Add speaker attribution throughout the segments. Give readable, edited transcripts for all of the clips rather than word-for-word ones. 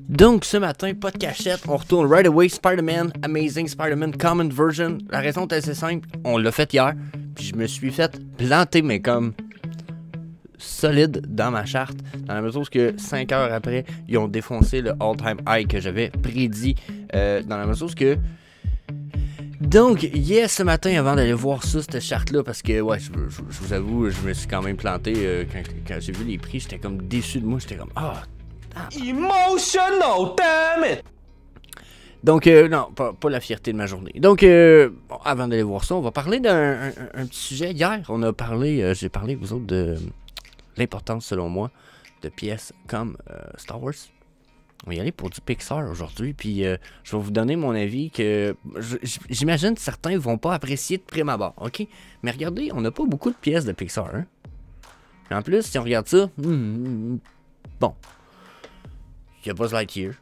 Speaker 1: Donc ce matin, pas de cachette, on retourne right away Spider-Man, Amazing Spider-Man Common Version. La raison est assez simple, on l'a fait hier, puis je me suis fait planter, mais comme solide dans ma charte, dans la mesure où 5 heures après, ils ont défoncé le all-time high que j'avais prédit, dans la mesure où donc, yes, ce matin, avant d'aller voir ça, cette charte-là, parce que, ouais, je vous avoue, je me suis quand même planté, quand j'ai vu les prix, j'étais comme déçu de moi, j'étais comme,
Speaker 2: Emotional, damn it!
Speaker 1: Donc, non, pas la fierté de ma journée. Donc, bon, avant d'aller voir ça, on va parler d'un petit sujet. Hier, on a parlé, j'ai parlé avec vous autres de l'importance, selon moi, de pièces comme Star Wars. On va y aller pour du Pixar aujourd'hui, puis je vais vous donner mon avis que j'imagine que certains vont pas apprécier de prime abord, ok? Mais regardez, on n'a pas beaucoup de pièces de Pixar, hein? En plus, si on regarde ça, bon, il y a Buzz Lightyear,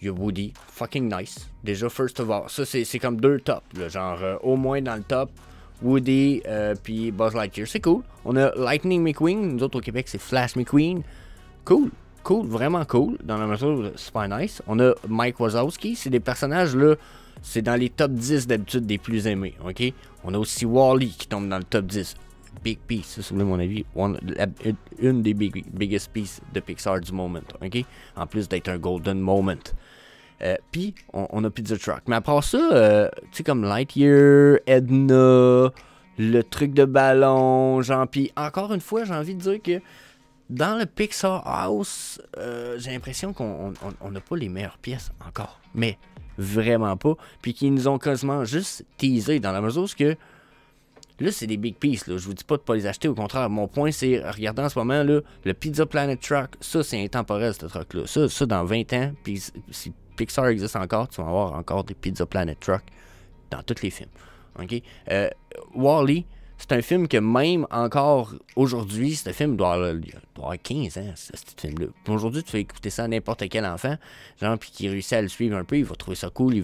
Speaker 1: il y a Woody, fucking nice. Déjà, first of all, ça c'est comme deux tops, là, genre au moins dans le top, Woody puis Buzz Lightyear, c'est cool. On a Lightning McQueen, nous autres au Québec c'est Flash McQueen, cool, vraiment cool, dans la mesure super nice. On a Mike Wazowski, c'est des personnages là, c'est dans les top 10 d'habitude des plus aimés, ok? On a aussi Wall-E qui tombe dans le top 10. Big piece, ça c'est mon avis, une des biggest pieces de Pixar du moment, ok? En plus d'être un golden moment. Puis, on a Pizza Truck. Mais après ça, tu sais, comme Lightyear, Edna, le truc de ballon, genre, puis encore une fois, j'ai envie de dire que dans le Pixar House, j'ai l'impression qu'on n'a pas les meilleures pièces encore. Mais vraiment pas. Puis qu'ils nous ont quasiment juste teasé dans la mesure où que là, c'est des big pieces, là. Je vous dis pas de pas les acheter, au contraire. Mon point, c'est, regardez en ce moment, là, le Pizza Planet Truck, ça, c'est intemporel, ce truck-là. Ça, dans 20 ans, puis si Pixar existe encore, tu vas avoir encore des Pizza Planet Truck dans tous les films. OK? Wall-E, c'est un film que même encore aujourd'hui, ce film doit avoir 15 ans, ce film-là. Aujourd'hui, tu fais écouter ça à n'importe quel enfant, genre, puis qui réussit à le suivre un peu, il va trouver ça cool,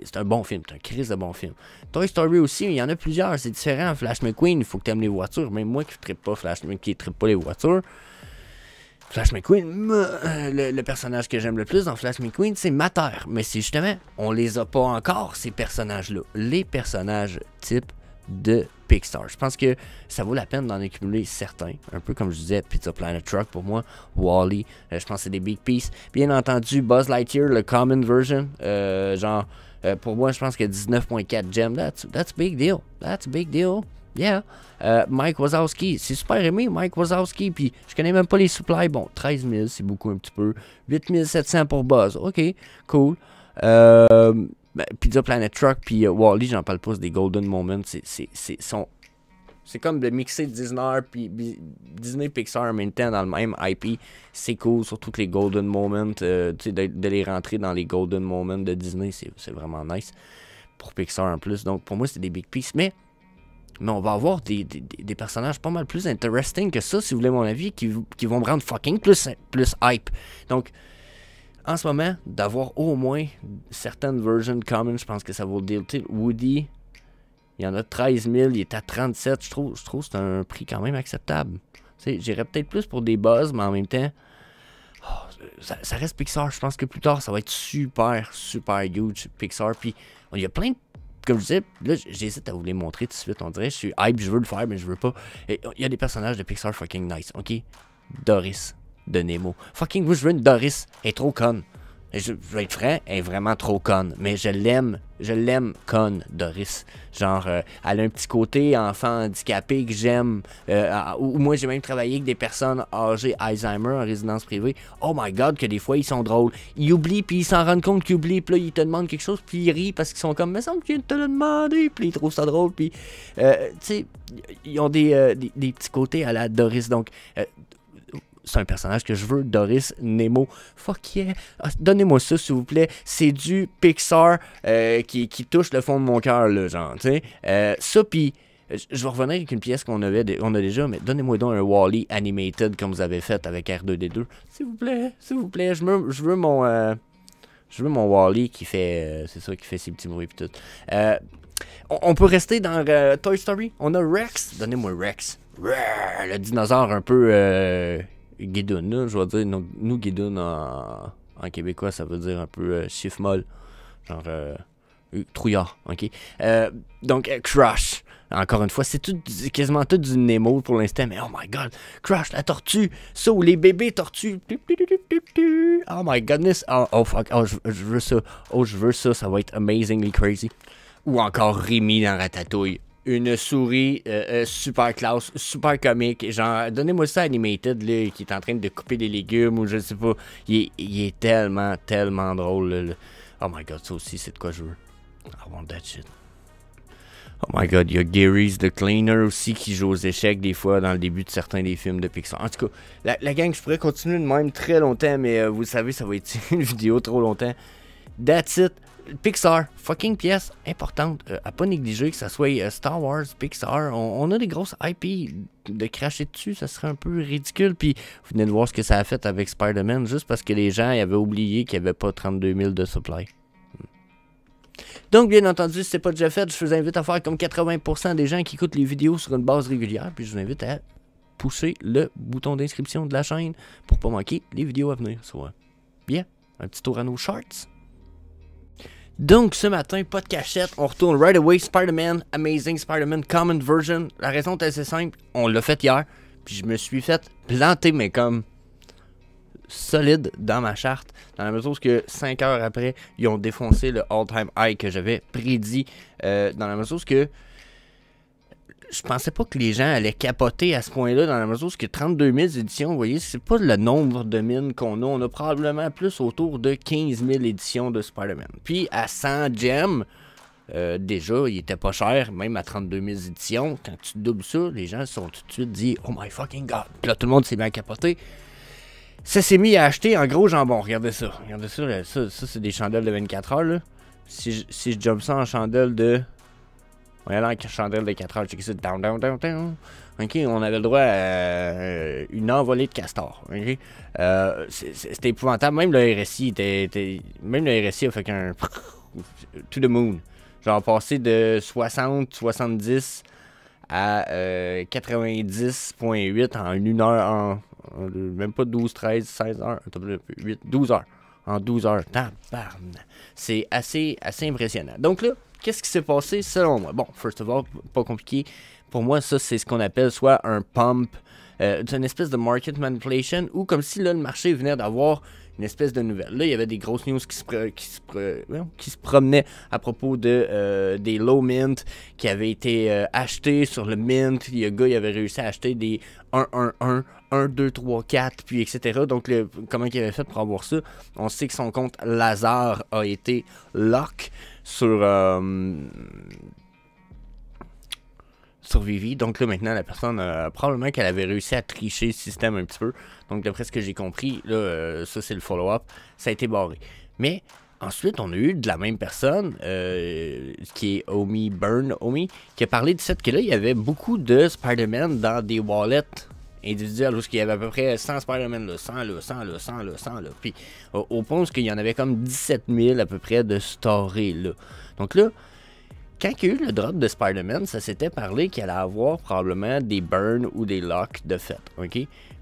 Speaker 1: c'est un bon film, c'est un crise de bon film. Toy Story aussi, il y en a plusieurs, c'est différent. Flash McQueen, il faut que tu aimes les voitures, même moi qui ne trippe pas qui trippe pas les voitures. Flash McQueen, le personnage que j'aime le plus dans Flash McQueen, c'est Mater. Mais c'est justement, on les a pas encore, ces personnages-là. Les personnages type de Pixar. Je pense que ça vaut la peine d'en accumuler certains. Un peu comme je disais, Pizza Planet Truck pour moi, Wall-E, je pense que c'est des big pieces. Bien entendu, Buzz Lightyear, le Common Version, pour moi, je pense que 19.4 gems, that's big deal. That's a big deal. Yeah. Mike Wazowski, c'est super aimé, Mike Wazowski, puis je connais même pas les supplies. Bon, 13 000, c'est beaucoup un petit peu. 8 700 pour Buzz, ok, cool. Pizza Planet Truck, puis Wall-E, j'en parle pas, c'est des golden moments. C'est comme de mixer Disney puis Disney Pixar en même temps dans le même IP. C'est cool, surtout que les golden moments, de les rentrer dans les golden moments de Disney, c'est vraiment nice. Pour Pixar en plus, donc pour moi, c'est des big pieces, mais on va avoir des personnages pas mal plus interesting que ça, si vous voulez mon avis, qui vont me rendre fucking plus hype. Donc, en ce moment, d'avoir au moins certaines versions common, je pense que ça vaut le deal. Woody, il y en a 13 000, il est à 37. Je trouve que c'est un prix quand même acceptable. J'irais peut-être plus pour des buzz, mais en même temps, ça reste Pixar. Je pense que plus tard, ça va être super huge Pixar. Puis, il y a plein de, comme je disais, là, j'hésite à vous les montrer tout de suite. On dirait, je suis hype, je veux le faire, mais je veux pas. Il y a des personnages de Pixar fucking nice, ok? Doris de Nemo. Fucking, moi, je veux une Doris. Elle est trop conne. Je vais être franc, elle est vraiment trop conne. Mais je l'aime conne, Doris. Genre, elle a un petit côté enfant handicapé que j'aime. Ou moi, j'ai même travaillé avec des personnes âgées Alzheimer en résidence privée. Oh my god, que des fois, ils sont drôles. Ils oublient, puis ils s'en rendent compte qu'ils oublient. Puis là, ils te demandent quelque chose, puis ils rient parce qu'ils sont comme, mais ça me vient de te le demander. Puis ils trouvent ça drôle. Puis, tu sais, ils ont des petits côtés à la Doris. Donc, c'est un personnage que je veux, Doris Nemo. Fuck yeah! Donnez-moi ça, s'il vous plaît. C'est du Pixar qui touche le fond de mon cœur, là, genre, tu sais. Ça, puis, je vais revenir avec une pièce qu'on a déjà, mais donnez-moi donc un Wall-E animated comme vous avez fait avec R2D2. S'il vous plaît. Je veux mon Wall-E qui fait, c'est ça, qui fait ses petits bruits pis tout. On peut rester dans Toy Story. On a Rex. Donnez-moi Rex. Le dinosaure un peu... Guidoune, là, je vais dire, nous Guidoune en En québécois, ça veut dire un peu chiffre molle. Genre trouillard, ok? Donc, Crush. Encore une fois, c'est quasiment tout du Nemo pour l'instant, mais oh my god, Crush, la tortue, ça, ou les bébés tortues. Oh my goodness, oh fuck, je veux ça. Oh, je veux ça, ça va être amazingly crazy. Ou encore Rémi dans Ratatouille. Une souris super classe, super comique. Genre, donnez-moi ça animated, là, qui est en train de couper des légumes, ou je sais pas. Il est tellement, tellement drôle, là. Oh my god, ça aussi, c'est de quoi je veux. I want that shit. Oh my god, il y a Gary's the Cleaner aussi qui joue aux échecs des fois dans le début de certains des films de Pixar. En tout cas, la gang, je pourrais continuer de même très longtemps, mais vous savez, ça va être une vidéo trop longtemps. That's it. Pixar, fucking pièce importante à pas négliger, que ça soit Star Wars, Pixar. On a des grosses IP, de cracher dessus, ça serait un peu ridicule. Puis vous venez de voir ce que ça a fait avec Spider-Man, juste parce que les gens avaient oublié qu'il n'y avait pas 32 000 de supply. Donc, bien entendu, si c'est pas déjà fait, je vous invite à faire comme 80% des gens qui écoutent les vidéos sur une base régulière. Puis je vous invite à pousser le bouton d'inscription de la chaîne pour pas manquer les vidéos à venir. Soit bien, un petit tour à nos charts. Donc, ce matin, pas de cachette, on retourne right away Spider-Man, Amazing Spider-Man Common Version. La raison est assez simple, on l'a fait hier, puis je me suis fait planter, mais comme solide dans ma charte, dans la mesure où 5 heures après, ils ont défoncé le all-time high que j'avais prédit, dans la mesure où je pensais pas que les gens allaient capoter à ce point-là, dans la mesure où 32 000 éditions, vous voyez, c'est pas le nombre de mines qu'on a, on a probablement plus autour de 15 000 éditions de Spider-Man. Puis à 100 gems, déjà, il était pas cher, même à 32 000 éditions, quand tu doubles ça, les gens se sont tout de suite dit « Oh my fucking god », puis là tout le monde s'est mis à capoter. Ça s'est mis à acheter en gros jambon. Regardez ça. Regardez ça. Là. Ça c'est des chandelles de 24 heures. Là. Si je jump ça en chandelle de... On est allé en chandelle de 4 heures. Check ça. Down, down, down, down. OK, on avait le droit à une envolée de castor. OK? C'était épouvantable. Même le RSI même le RSI a fait qu'un... To the moon. Genre passé de 60, 70 à 90.8 en 1 heure, même pas 12, 13, 16 heures, 8, 12 heures. En 12 heures. Tabarnak. C'est assez impressionnant. Donc là, qu'est-ce qui s'est passé selon moi? Bon, first of all, pas compliqué. Pour moi, ça, c'est ce qu'on appelle soit un pump, une espèce de market manipulation, ou comme si là, le marché venait d'avoir une espèce de nouvelle. Là, il y avait des grosses news qui se promenaient à propos de des low mint qui avaient été achetés sur le mint. Le gars, il avait réussi à acheter des 1-1-1, 1, 2, 3, 4, puis etc. Donc, comment il avait fait pour avoir ça? On sait que son compte Lazare a été lock sur Vivi. Donc là, maintenant, la personne, probablement qu'elle avait réussi à tricher le système un petit peu. Donc, d'après ce que j'ai compris, là, ça, c'est le follow-up. Ça a été barré. Mais ensuite, on a eu de la même personne, qui est Omi Burn, qui a parlé du fait que là, il y avait beaucoup de Spider-Man dans des wallets individuels, où il y avait à peu près 100 Spider-Man, là, 100 là, 100 là, 100 là, 100 là. Puis, au point où il y en avait comme 17 000 à peu près de storés, là. Donc là, quand il y a eu le drop de Spider-Man, ça s'était parlé qu'il allait avoir probablement des burns ou des locks de fait, ok?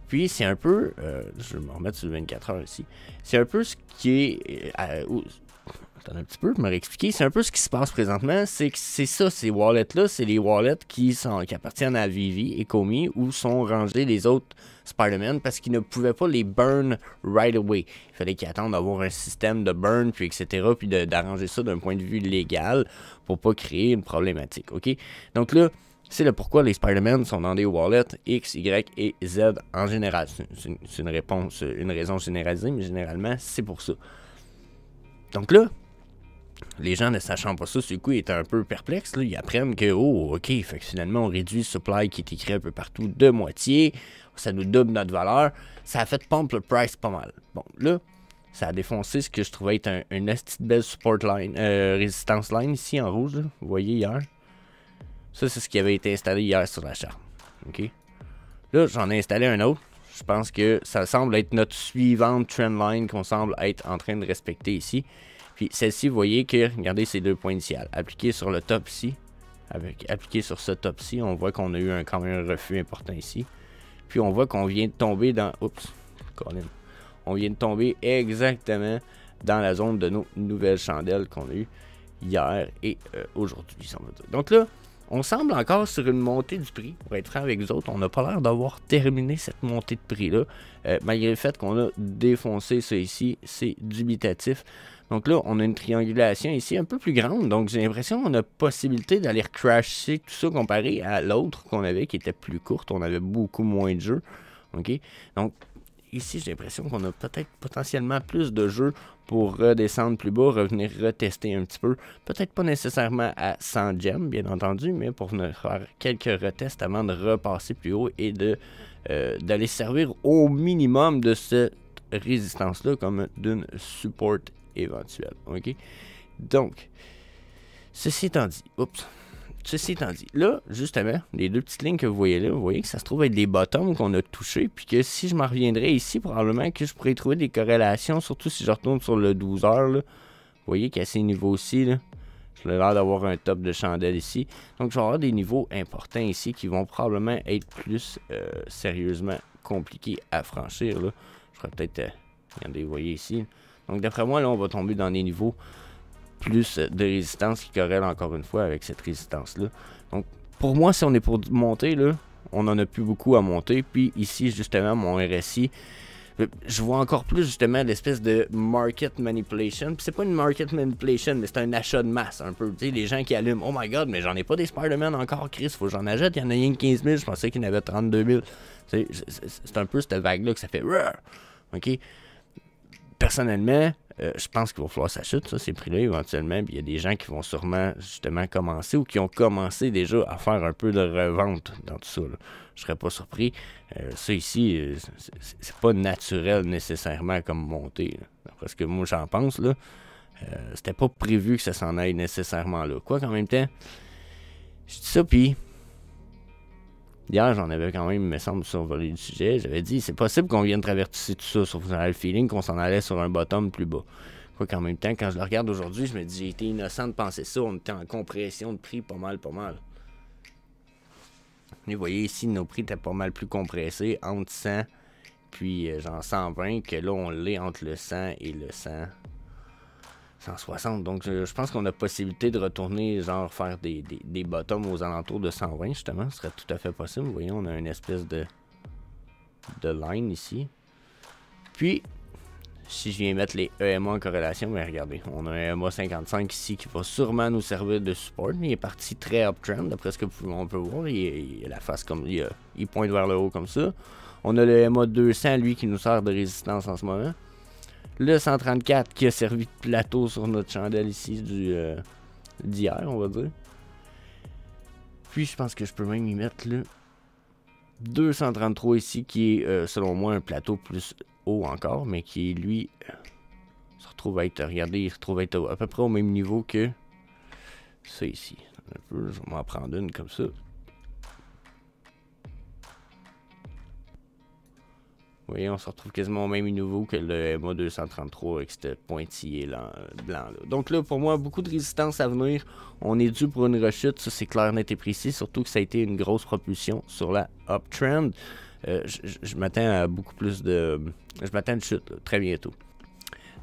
Speaker 1: Puis c'est un peu, je vais me remettre sur le 24 heures ici, c'est un peu ce qui est, attends un petit peu, je me réexpliquer, c'est un peu ce qui se passe présentement, c'est que c'est ça, ces wallets-là, c'est les wallets qui appartiennent à Vivi et Komi, où sont rangés les autres Spider-Man, parce qu'ils ne pouvaient pas les burn right away. Il fallait qu'ils attendent d'avoir un système de burn, puis etc., puis d'arranger ça d'un point de vue légal, pour pas créer une problématique, ok? Donc là, c'est le pourquoi les Spider-Man sont dans des wallets X, Y et Z en général. C'est une réponse, une raison généralisée, mais généralement, c'est pour ça. Donc là, les gens ne sachant pas ça, sur le coup, ils étaient un peu perplexes. Là. Ils apprennent que, oh, ok, fait que finalement, on réduit le supply qui est écrit un peu partout de moitié. Ça nous double notre valeur. Ça a fait pump le price pas mal. Bon, là, ça a défoncé ce que je trouvais être une petite belle support line, résistance line ici en rouge. Là. Vous voyez hier. Ça, c'est ce qui avait été installé hier sur la charte. OK? Là, j'en ai installé un autre. Je pense que ça semble être notre suivante trendline qu'on semble être en train de respecter ici. Puis celle-ci, vous voyez que, regardez ces deux points initiales. Appliqué sur le top ici, appliqué sur ce top-ci, on voit qu'on a eu quand même un refus important ici. Puis on voit qu'on vient de tomber dans... Oups, Colin. on vient de tomber exactement dans la zone de nos nouvelles chandelles qu'on a eues hier et aujourd'hui, si on va dire. Donc là, on semble encore sur une montée du prix. Pour être franc avec vous autres, on n'a pas l'air d'avoir terminé cette montée de prix-là. Malgré le fait qu'on a défoncé ça ici, c'est dubitatif. Donc là, on a une triangulation ici un peu plus grande. Donc j'ai l'impression qu'on a possibilité d'aller crasher tout ça comparé à l'autre qu'on avait qui était plus courte. On avait beaucoup moins de jeux. OK? Donc ici, j'ai l'impression qu'on a peut-être potentiellement plus de jeux pour redescendre plus bas, revenir retester un petit peu. Peut-être pas nécessairement à 100 gemmes, bien entendu, mais pour venir faire quelques retests avant de repasser plus haut et d'aller servir au minimum de cette résistance-là comme d'une support éventuelle. OK? Donc, ceci étant dit, là, justement, les deux petites lignes que vous voyez là, vous voyez que ça se trouve être des bottoms qu'on a touchés, puis que si je m'en reviendrais ici, probablement que je pourrais trouver des corrélations, surtout si je retourne sur le 12 heures, là. Vous voyez qu'à ces niveaux-ci, là, j'ai l'air d'avoir un top de chandelle ici. Donc, je vais avoir des niveaux importants ici qui vont probablement être plus sérieusement compliqués à franchir, là. Je ferais peut-être, regardez, vous voyez ici. Donc, d'après moi, là, on va tomber dans des niveaux plus de résistance qui corrèle encore une fois avec cette résistance-là. Donc, pour moi, si on est pour monter, là, on en a plus beaucoup à monter. Puis ici, justement, mon RSI, je vois encore plus, justement, l'espèce de market manipulation. Puis c'est pas une market manipulation, mais c'est un achat de masse, un peu. Tu sais, les gens qui allument, oh my god, mais j'en ai pas des Spider-Man encore, Chris, faut que j'en achète. Il y en a rien que 15 000, je pensais qu'il y en avait 32 000. C'est un peu cette vague-là que ça fait. OK? Personnellement, je pense qu'il va falloir s'acheter ça, ces prix-là, éventuellement. Puis il y a des gens qui vont sûrement, justement, commencer ou qui ont commencé déjà à faire un peu de revente dans tout ça, là. Je serais pas surpris. Ça ici, c'est pas naturel nécessairement comme montée, là. D'après ce que moi j'en pense, là. C'était pas prévu que ça s'en aille nécessairement là. Quoi qu'en même temps, je dis ça, puis hier, j'en avais quand même, il me semble, survolé du sujet. J'avais dit, c'est possible qu'on vienne traverser tout ça, sauf que j'avais le feeling qu'on s'en allait sur un bottom plus bas. Quoi qu'en même temps, quand je le regarde aujourd'hui, je me dis, j'ai été innocent de penser ça. On était en compression de prix pas mal. Et vous voyez ici, nos prix étaient pas mal plus compressés, entre 100 puis genre 120, que là, on l'est entre le 100 et le 160. Donc, je pense qu'on a possibilité de retourner, genre, faire des bottoms aux alentours de 120, justement. Ce serait tout à fait possible. Vous voyez, on a une espèce de line ici. Puis, si je viens mettre les EMA en corrélation, mais regardez, on a un EMA 55 ici qui va sûrement nous servir de support. Il est parti très uptrend, d'après ce qu'on peut voir. Il a la face comme... Il pointe vers le haut comme ça. On a le EMA 200, lui, qui nous sert de résistance en ce moment. Le 134 qui a servi de plateau sur notre chandelle ici d'hier, on va dire. Puis je pense que je peux même y mettre le 233 ici qui est selon moi un plateau plus haut encore, mais qui lui se retrouve à être, regardez, il se retrouve à être à peu près au même niveau que ça ici. Un peu, je vais m'en prendre une comme ça. Vous voyez, on se retrouve quasiment au même niveau que le MA 233 avec ce pointillé là, blanc là. Donc là, pour moi, beaucoup de résistance à venir. On est dû pour une rechute, ça c'est clair, net et précis. Surtout que ça a été une grosse propulsion sur la uptrend. Je m'attends à beaucoup plus de... Je m'attends à une chute là, très bientôt.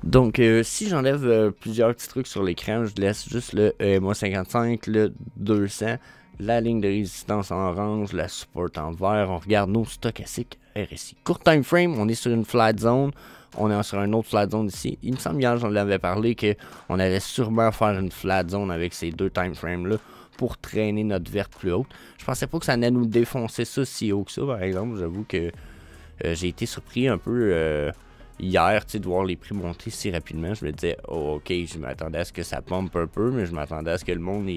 Speaker 1: Donc, si j'enlève plusieurs petits trucs sur l'écran, je laisse juste le EMA 55, le 200, la ligne de résistance en orange, la support en vert. On regarde nos stochastiques RSI. Court time frame, on est sur une flat zone. On est sur une autre flat zone ici. Il me semble hier, j'en avais parlé qu'on allait sûrement faire une flat zone avec ces deux time frames là pour traîner notre verte plus haute. Je pensais pas que ça allait nous défoncer ça si haut que ça, par exemple. J'avoue que j'ai été surpris un peu hier, tu sais, de voir les prix monter si rapidement. Je me disais, oh, ok, je m'attendais à ce que ça pompe un peu, mais je m'attendais à ce que le monde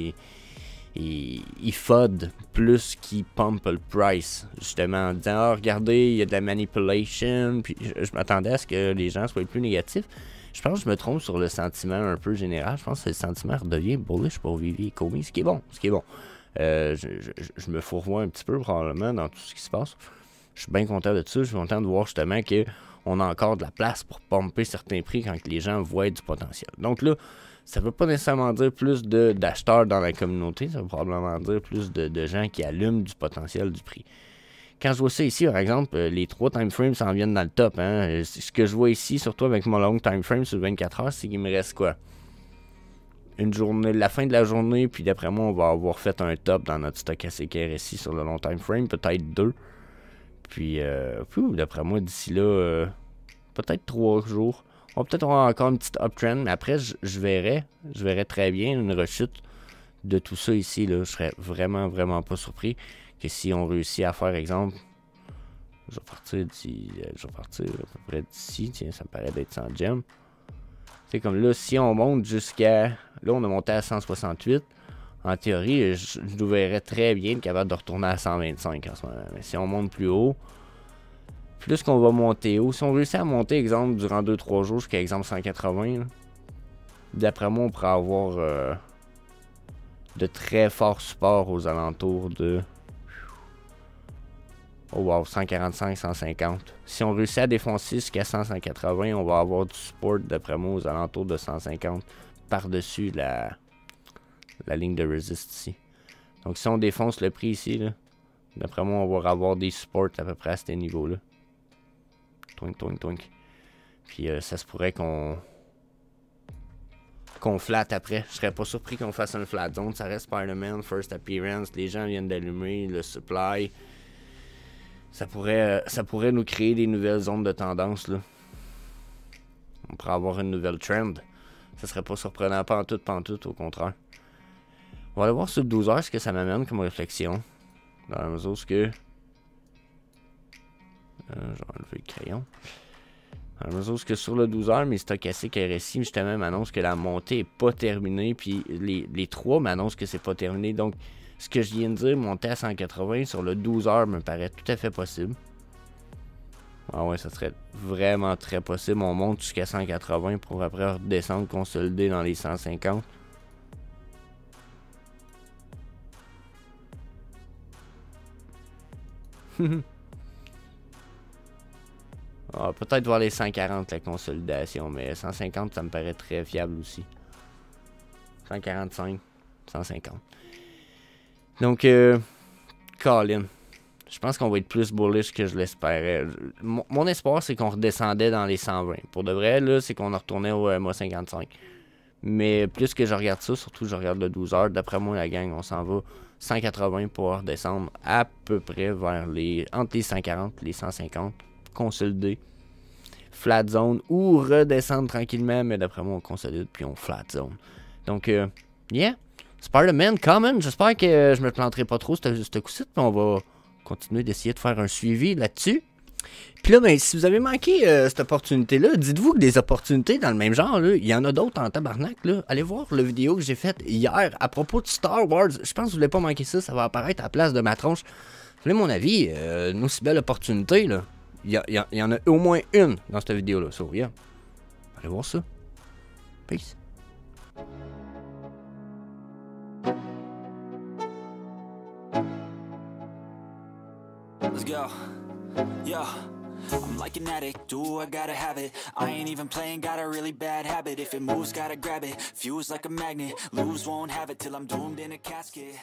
Speaker 1: il FUD plus qu'il pump le price, justement en disant, oh, regardez, il y a de la manipulation. Puis je m'attendais à ce que les gens soient plus négatifs. Je pense que je me trompe sur le sentiment un peu général. Je pense que le sentiment redevient bullish pour Vivi et Comey, ce qui est bon. Je me fourvoie un petit peu probablement dans tout ce qui se passe. Je suis bien content de ça. Je suis content de voir justement qu'on a encore de la place pour pomper certains prix quand les gens voient du potentiel. Donc là, ça ne veut pas nécessairement dire plus d'acheteurs dans la communauté. Ça veut probablement dire plus de gens qui allument du potentiel du prix. quand je vois ça ici, par exemple, les 3 time frames s'en viennent dans le top. Hein. Ce que je vois ici, surtout avec mon long time frame sur 24 heures, c'est qu'il me reste quoi? Une journée, la fin de la journée, puis d'après moi, on va avoir fait un top dans notre stock ACKR ici sur le long time frame, peut-être 2. Puis, d'après moi, d'ici là, peut-être 3 jours. On va peut-être avoir encore une petite uptrend, mais après, je verrai très bien une rechute de tout ça ici. Là. Je serais vraiment, vraiment pas surpris que si on réussit à faire, exemple, je vais partir à peu près d'ici, tiens, ça me paraît d'être 100 gems. C'est comme là, si on monte jusqu'à, là, on a monté à 168. En théorie, je nous verrais très bien être capable de retourner à 125 en ce moment. Mais si on monte plus haut, plus qu'on va monter haut, si on réussit à monter, exemple, durant 2-3 jours jusqu'à, exemple, 180, d'après moi, on pourrait avoir de très forts supports aux alentours de... Oh wow, 145, 150. Si on réussit à défoncer jusqu'à 100, 180, on va avoir du support, d'après moi, aux alentours de 150 par-dessus la ligne de resist ici. Donc si on défonce le prix ici, d'après moi, on va avoir des supports à peu près à ce niveau-là. Twink, twink, twink. Puis ça se pourrait qu'on flatte après. Je serais pas surpris qu'on fasse un flat zone. Ça reste Spider-Man, first appearance. Les gens viennent d'allumer le supply. Ça pourrait nous créer des nouvelles zones de tendance, là. On pourrait avoir une nouvelle trend. Ça serait pas surprenant, pas en tout, au contraire. On va aller voir sur le 12 heures ce que ça m'amène comme réflexion. Dans la mesure où que... je vais enlever le crayon. Dans la mesure où sur le 12 heures, mes stocks ASIC RSI, justement, m'annoncent que la montée n'est pas terminée. Puis les 3 m'annoncent que c'est pas terminé. Donc, ce que je viens de dire, monter à 180 sur le 12 heures me paraît tout à fait possible. Ah ouais, ça serait vraiment très possible. On monte jusqu'à 180 pour après redescendre, consolider dans les 150. Peut-être voir les 140 la consolidation, mais 150 ça me paraît très fiable aussi. 145, 150. Donc, Colin, je pense qu'on va être plus bullish que je l'espérais. Mon espoir, c'est qu'on redescendait dans les 120. Pour de vrai, là, c'est qu'on retournait au MA 55. Mais plus que je regarde ça, surtout je regarde le 12 heures, d'après moi, la gang, on s'en va 180 pour redescendre à peu près vers entre les 140 et les 150. Consolider. Flat zone ou redescendre tranquillement, mais d'après moi, on consolide puis on flat zone. Donc, yeah. Spider-Man, common. J'espère que je me planterai pas trop ce coup-ci. Puis on va continuer d'essayer de faire un suivi là-dessus. Puis là, ben, si vous avez manqué cette opportunité-là, dites-vous que des opportunités dans le même genre, il y en a d'autres en tabarnak. Là. Allez voir la vidéo que j'ai faite hier à propos de Star Wars. Je pense que vous voulez pas manquer ça. Ça va apparaître à la place de ma tronche. Vous voulez mon avis? Une aussi belle opportunité, là. Il y en a au moins une dans cette vidéo-là. So, yeah. Allez voir ça. Peace. Let's go. Yo. I'm like an addict, do I gotta have it. I ain't even playing, got a really bad habit. If it moves, gotta grab it. Fuse like a magnet, lose, won't have it till I'm doomed in a casket.